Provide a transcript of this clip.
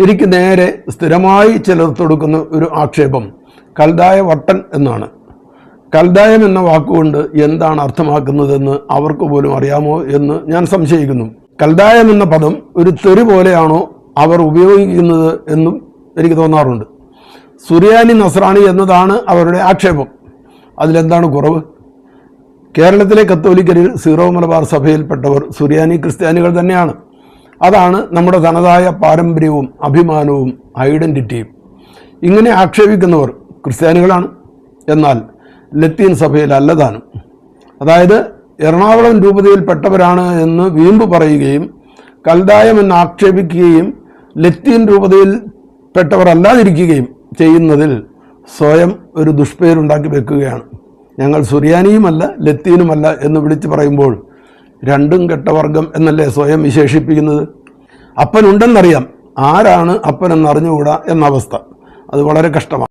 എനിക്ക് നേരെ സ്ഥിരമായി ചിലർ തൊടുക്കുന്ന ഒരു ആക്ഷേപം കൽദായ വട്ടൻ എന്നാണ്. കൽദായം എന്ന വാക്കുകൊണ്ട് എന്താണ് അർത്ഥമാക്കുന്നതെന്ന് അവർക്ക് പോലും അറിയാമോ എന്ന് ഞാൻ സംശയിക്കുന്നു. കൽദായം എന്ന പദം ഒരു തെറി പോലെയാണോ അവർ ഉപയോഗിക്കുന്നത് എന്നും എനിക്ക് തോന്നാറുണ്ട്. സുറിയാനി നസ്രാണി എന്നതാണ് അവരുടെ ആക്ഷേപം. അതിലെന്താണ് കുറവ്? കേരളത്തിലെ കത്തോലിക്കരിൽ സീറോ മലബാർ സഭയിൽപ്പെട്ടവർ സുറിയാനി ക്രിസ്ത്യാനികൾ തന്നെയാണ്. അതാണ് നമ്മുടെ തനതായ പാരമ്പര്യവും അഭിമാനവും ഐഡന്റിറ്റിയും. ഇങ്ങനെ ആക്ഷേപിക്കുന്നവർ ക്രിസ്ത്യാനികളാണ്, എന്നാൽ ലത്തീൻ സഭയിൽ അല്ലതാനും. അതായത് എറണാകുളം രൂപതയിൽപ്പെട്ടവരാണ് എന്ന് വീമ്പ് പറയുകയും കൽദായം എന്ന് ആക്ഷേപിക്കുകയും ലത്തീൻ രൂപതയിൽ പെട്ടവർ അല്ലാതിരിക്കുകയും ചെയ്യുന്നതിൽ സ്വയം ഒരു ദുഷ്പേരുണ്ടാക്കി വെക്കുകയാണ്. ഞങ്ങൾ സുറിയാനിയുമല്ല ലത്തീനുമല്ല എന്ന് വിളിച്ചു പറയുമ്പോൾ രണ്ടും കെട്ടവർഗം എന്നല്ലേ സ്വയം വിശേഷിപ്പിക്കുന്നത്? അപ്പനുണ്ടെന്നറിയാം, ആരാണ് അപ്പനെന്നറിഞ്ഞുകൂടാ എന്ന അവസ്ഥ. അത് വളരെ കഷ്ടമാണ്.